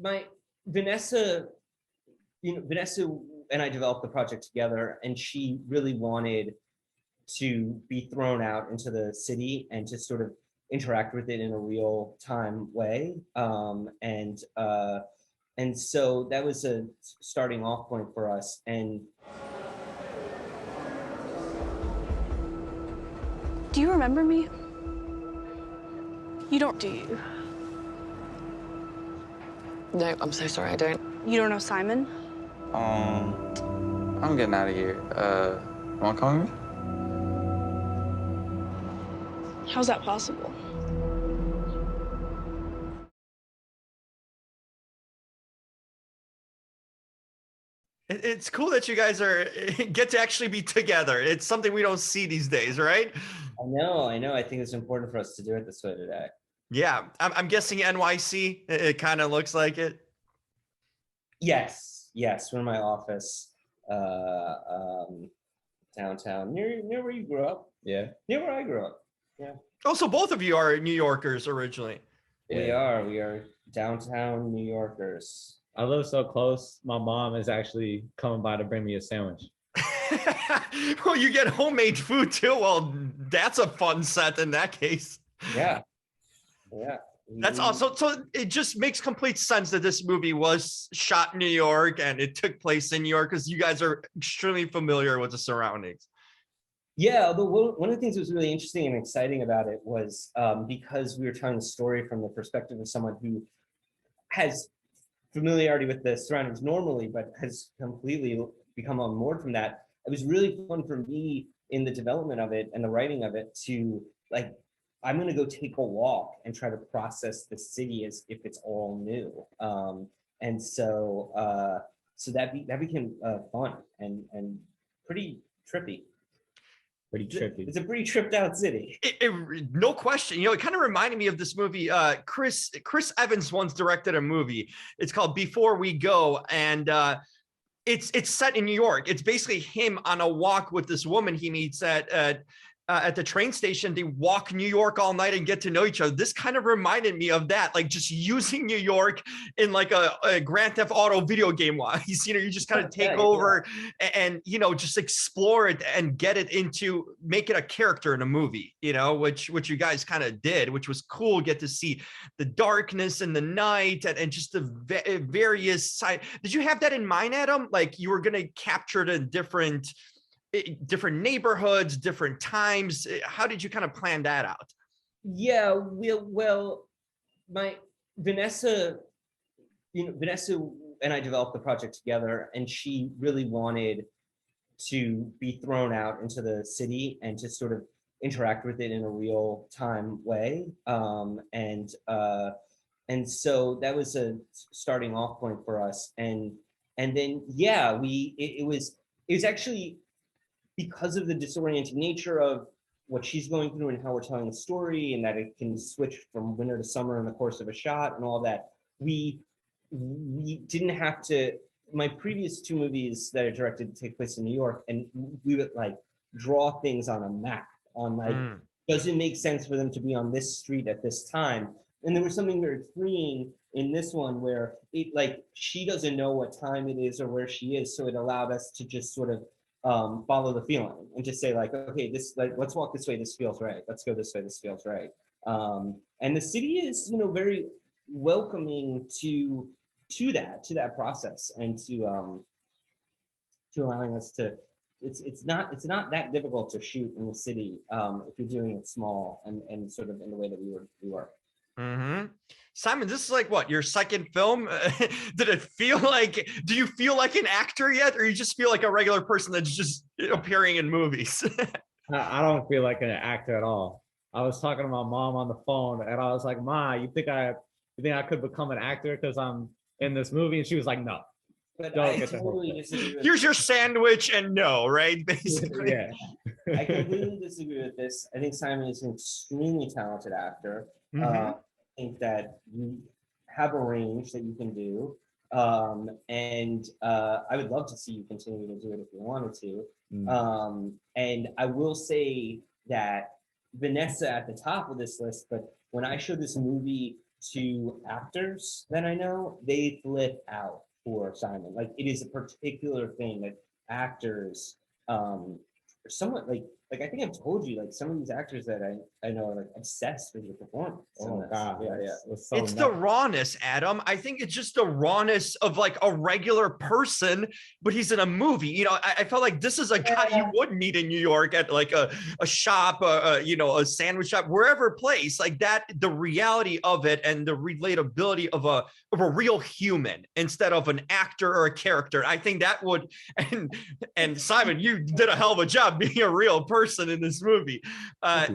my Vanessa, Vanessa and I developed the project together, and she really wanted to be thrown out into the city and to sort of interact with it in a real time way. And so that was a starting off point for us. And do you remember me? You don't, do you? No, I'm so sorry, I don't. You don't know Simon? I'm getting out of here. Wanna come with me? How's that possible? It's cool that you guys get to actually be together. It's something we don't see these days, right? I know. I think it's important for us to do it this way today. Yeah, I'm guessing NYC. It kind of looks like it. Yes, we're in my office, downtown, near where you grew up. Yeah. Near where I grew up. Yeah. Oh, so both of you are New Yorkers originally. Yeah. We are downtown New Yorkers. I live so close. My mom is actually coming by to bring me a sandwich. Well, you get homemade food too. Well, that's a fun set in that case. Yeah. That's awesome. So it just makes complete sense that this movie was shot in New York and it took place in New York because you guys are extremely familiar with the surroundings. Yeah, although one of the things that was really interesting and exciting about it was because we were telling the story from the perspective of someone who has familiarity with the surroundings normally, but has completely become on board from that. It was really fun for me in the development of it and the writing of it to I'm going to go take a walk and try to process the city as if it's all new. And so that became fun and pretty trippy. It's a pretty tripped out city. No question. It kind of reminded me of this movie. Chris Evans once directed a movie. It's called Before We Go, and it's set in New York. It's basically him on a walk with this woman he meets at the train station. They walk New York all night and get to know each other. This kind of reminded me of that, like just using New York in like a Grand Theft Auto video game wise. You just kind of take over and just explore it and get it into, make it a character in a movie, which you guys kind of did, which was cool. Get to see the darkness and the night and just the various side. Did you have that in mind, Adam? Like you were going to capture the different neighborhoods, different times. How did you kind of plan that out? Yeah, well, my Vanessa and I developed the project together, and she really wanted to be thrown out into the city and to sort of interact with it in a real time way. And so that was a starting off point for us. And then, yeah, it was actually, because of the disorienting nature of what she's going through and how we're telling the story, and that it can switch from winter to summer in the course of a shot and all that, we didn't have to. My previous two movies that I directed take place in New York, and we would draw things on a map on does it make sense for them to be on this street at this time? And there was something very freeing in this one where it she doesn't know what time it is or where she is, so it allowed us to just sort of follow the feeling and just say okay, this let's walk this way, this feels right. Let's go this way, this feels right. And the city is very welcoming to that process and to allowing us to. It's not that difficult to shoot in the city if you're doing it small and sort of in the way that we were. Mm-hmm. Simon, this is what, your second film? Did it feel do you feel like an actor yet, or you just feel like a regular person that's just appearing in movies? I don't feel like an actor at all. I was talking to my mom on the phone and I was like, Ma, you think I could become an actor because I'm in this movie? And she was like, no. But I totally disagree with Here's your sandwich and no, right? Basically. Yeah. I completely disagree with this. I think Simon is an extremely talented actor. Mm-hmm. I think that you have a range that you can do. And I would love to see you continue to do it if you wanted to. And I will say that Vanessa at the top of this list, but when I showed this movie two actors that I know, they flip out for Simon. Like it is a particular thing that actors are somewhat like I think I've told you, like some of these actors that I know are like obsessed with the performance. Oh God, yeah, yeah. So It's the rawness, Adam. I think it's just the rawness of like a regular person, but he's in a movie. You know, I felt like this is a guy you would meet in New York at like a shop, you know, a sandwich shop, wherever place like that. The reality of it and the relatability of a real human instead of an actor or a character. I think that would, and Simon, you did a hell of a job being a real person in this movie.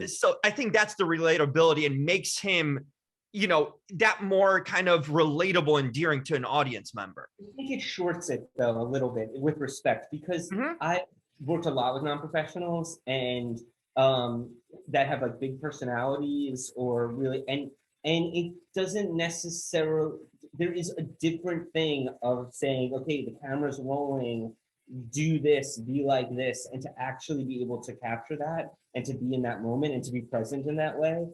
So I think that's the relatability and makes him, you know, that more kind of relatable, endearing to an audience member. I think it shorts it though a little bit with respect because I worked a lot with non-professionals and that have like big personalities or really and it doesn't necessarily, there is a different thing of saying, okay, the camera's rolling, do this, be like this, and to actually be able to capture that and to be in that moment and to be present in that way.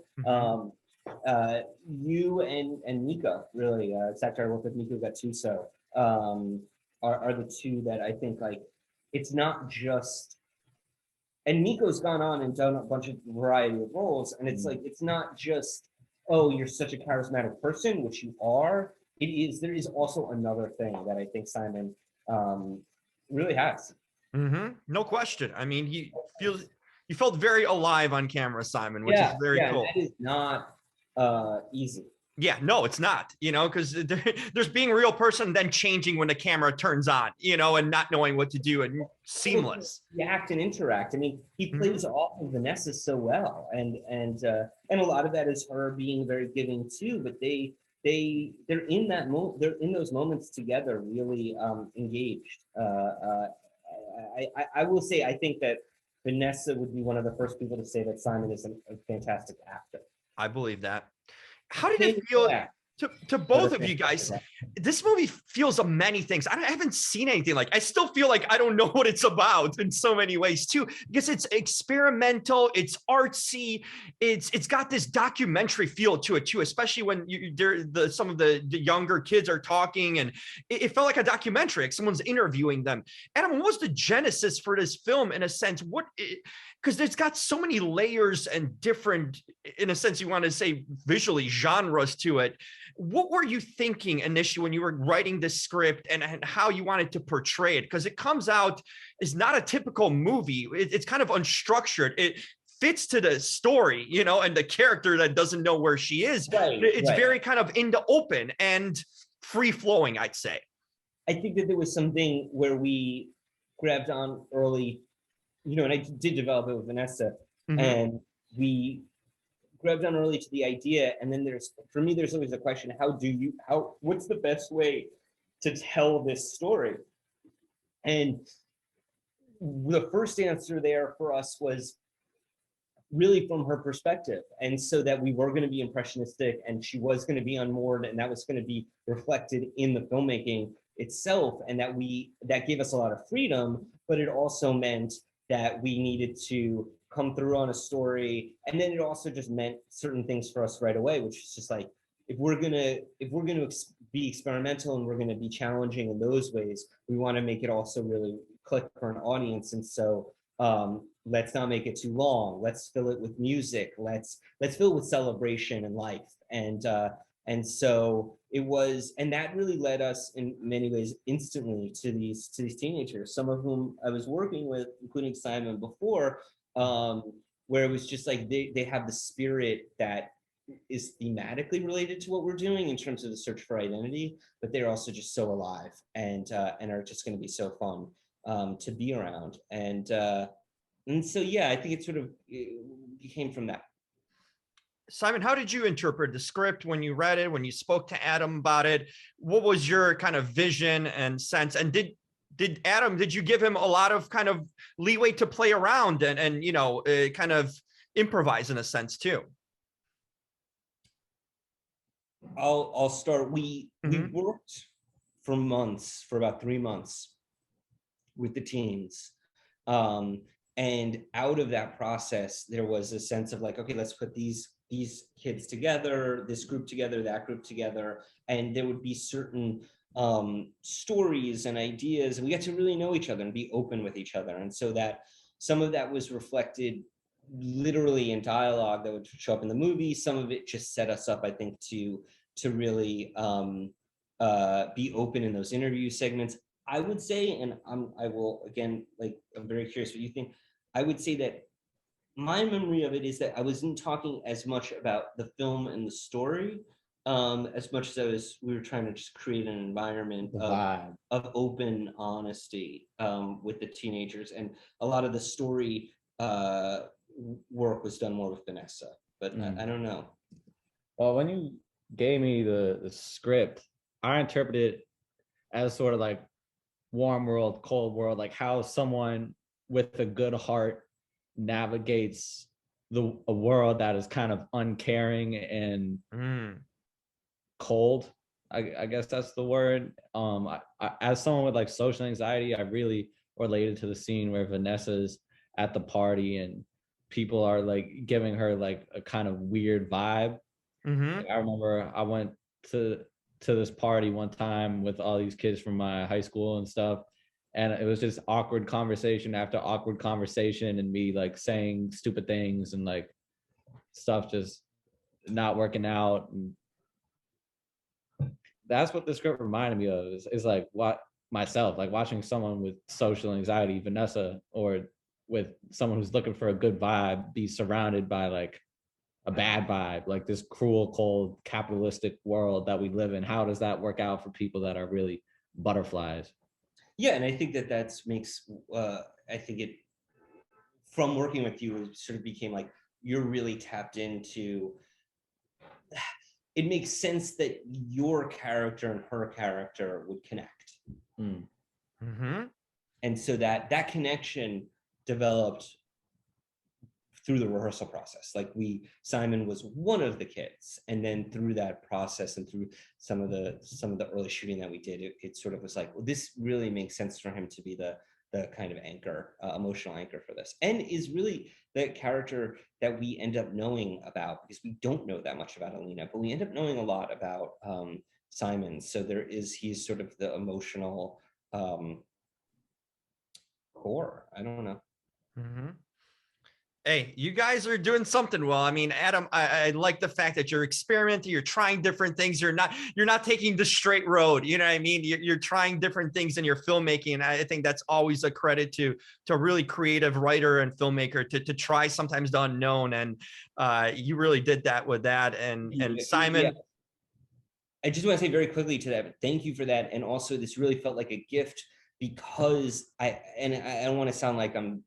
You and Mika, really, it's after I work with Mika Gattuso, are the two that I think like, it's not just, and Miko's gone on and done a bunch of variety of roles, and it's like, it's not just, oh, you're such a charismatic person, which you are. It is, there is also another thing that I think Simon really has. No question. I mean, you felt very alive on camera, Simon, which is very cool. That is not easy. Yeah, no, it's not, you know, because there's being a real person, then changing when the camera turns on, you know, and not knowing what to do and seamless. You act and interact. I mean, he plays off of Vanessa so well, and a lot of that is her being very giving too. But they're in that moment. They're in those moments together, really engaged. I will say, I think that Vanessa would be one of the first people to say that Simon is a fantastic actor. I believe that. How did it feel to both of you guys? This movie feels of many things. I haven't seen anything like. I still feel like I don't know what it's about in so many ways too, because it's experimental, it's artsy, it's got this documentary feel to it too, especially when some of the younger kids are talking, and it felt like a documentary, like someone's interviewing them. Adam, what was the genesis for this film in a sense? Because it's got so many layers and different, in a sense, you want to say visually, genres to it. What were you thinking initially when you were writing this script and how you wanted to portray it? Because it comes out as not a typical movie. It's kind of unstructured. It fits to the story, you know, and the character that doesn't know where she is. It's very kind of in the open and free flowing, I'd say. I think that there was something where we grabbed on early, you know, and I did develop it with Vanessa, and we grabbed on early to the idea. And then for me, there's always a question, what's the best way to tell this story? And the first answer there for us was really from her perspective. And so that we were going to be impressionistic and she was going to be unmoored, and that was going to be reflected in the filmmaking itself. And that gave us a lot of freedom, but it also meant that we needed to come through on a story. And then it also just meant certain things for us right away, which is just like, if we're gonna be experimental and we're gonna be challenging in those ways, we want to make it also really click for an audience. And so let's not make it too long. Let's fill it with music. Let's fill it with celebration and life. And so it was, and that really led us in many ways instantly to these teenagers, some of whom I was working with, including Simon before, where it was just like they have the spirit that is thematically related to what we're doing in terms of the search for identity, but they're also just so alive and are just going to be so fun to be around. And so yeah, I think it sort of came from that. Simon, how did you interpret the script when you read it, when you spoke to Adam about it? What was your kind of vision and sense? And did you give him a lot of kind of leeway to play around and you know, kind of improvise in a sense too? I'll start. We worked for about 3 months with the teams. And out of that process, there was a sense of like, okay, let's put these these kids together, this group together, that group together, and there would be certain stories and ideas, and we got to really know each other and be open with each other. And so that some of that was reflected literally in dialogue that would show up in the movie. Some of it just set us up, I think, to really be open in those interview segments. I would say, and I will again, like, I'm very curious what you think. I would say that my memory of it is that I wasn't talking as much about the film and the story, as much as we were trying to just create an environment of open honesty with the teenagers. And a lot of the story work was done more with Vanessa, but I don't know. Well, when you gave me the script, I interpreted it as sort of like warm world, cold world, like how someone with a good heart navigates a world that is kind of uncaring and cold. I guess that's the word. As someone with like social anxiety, I really related to the scene where Vanessa's at the party and people are like giving her like a kind of weird vibe. I remember I went to this party one time with all these kids from my high school and stuff, and it was just awkward conversation after awkward conversation, and me like saying stupid things and like stuff just not working out. And that's what the script reminded me of, is like what myself, like watching someone with social anxiety, Vanessa, or with someone who's looking for a good vibe, be surrounded by like a bad vibe, like this cruel, cold, capitalistic world that we live in. How does that work out for people that are really butterflies? Yeah, and I think that makes, I think it, from working with you, it sort of became like, you're really tapped into, it makes sense that your character and her character would connect. And so that connection developed through the rehearsal process. Like Simon was one of the kids, and then through that process and through some of the early shooting that we did, it sort of was like, well, this really makes sense for him to be the kind of anchor, emotional anchor for this, and is really the character that we end up knowing about, because we don't know that much about Alina, but we end up knowing a lot about Simon. So he's sort of the emotional core. I don't know. Hey, you guys are doing something well. I mean, Adam, I like the fact that you're experimenting, you're trying different things. You're not taking the straight road. You know what I mean? You're trying different things in your filmmaking. And I think that's always a credit to a really creative writer and filmmaker to try sometimes the unknown. And you really did that with that. And Simon. Yeah. I just want to say very quickly to that, thank you for that. And also this really felt like a gift, because I don't want to sound like I'm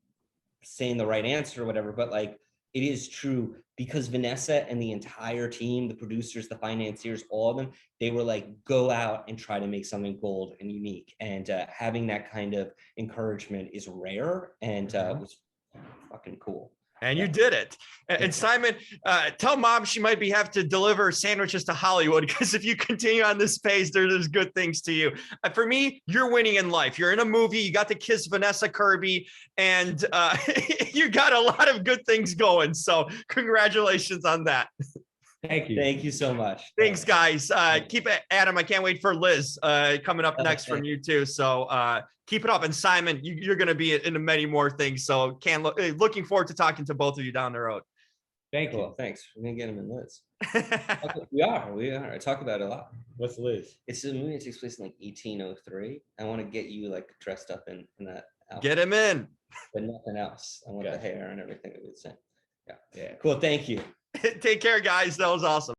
saying the right answer or whatever, but like, it is true, because Vanessa and the entire team, the producers, the financiers, all of them, they were like, go out and try to make something bold and unique. And having that kind of encouragement is rare, and was fucking cool. And you did it. And Simon, tell mom she might have to deliver sandwiches to Hollywood, because if you continue on this pace, there's good things to you. For me, you're winning in life. You're in a movie. You got to kiss Vanessa Kirby, and you got a lot of good things going. So congratulations on that. Thank you. Thank you so much. Thanks, guys. Keep it, Adam. I can't wait for Liz coming up next from you too. So keep it up. And Simon, you're going to be in many more things. So looking forward to talking to both of you down the road. Thank you. Cool, thanks. We're gonna get him in Liz. We are. I talk about it a lot. What's Liz? It's a movie that takes place in like 1803. I want to get you like dressed up in that outfit. Get him in. But nothing else. I want the hair and everything that we'd say. Yeah. Cool. Thank you. Take care, guys. That was awesome.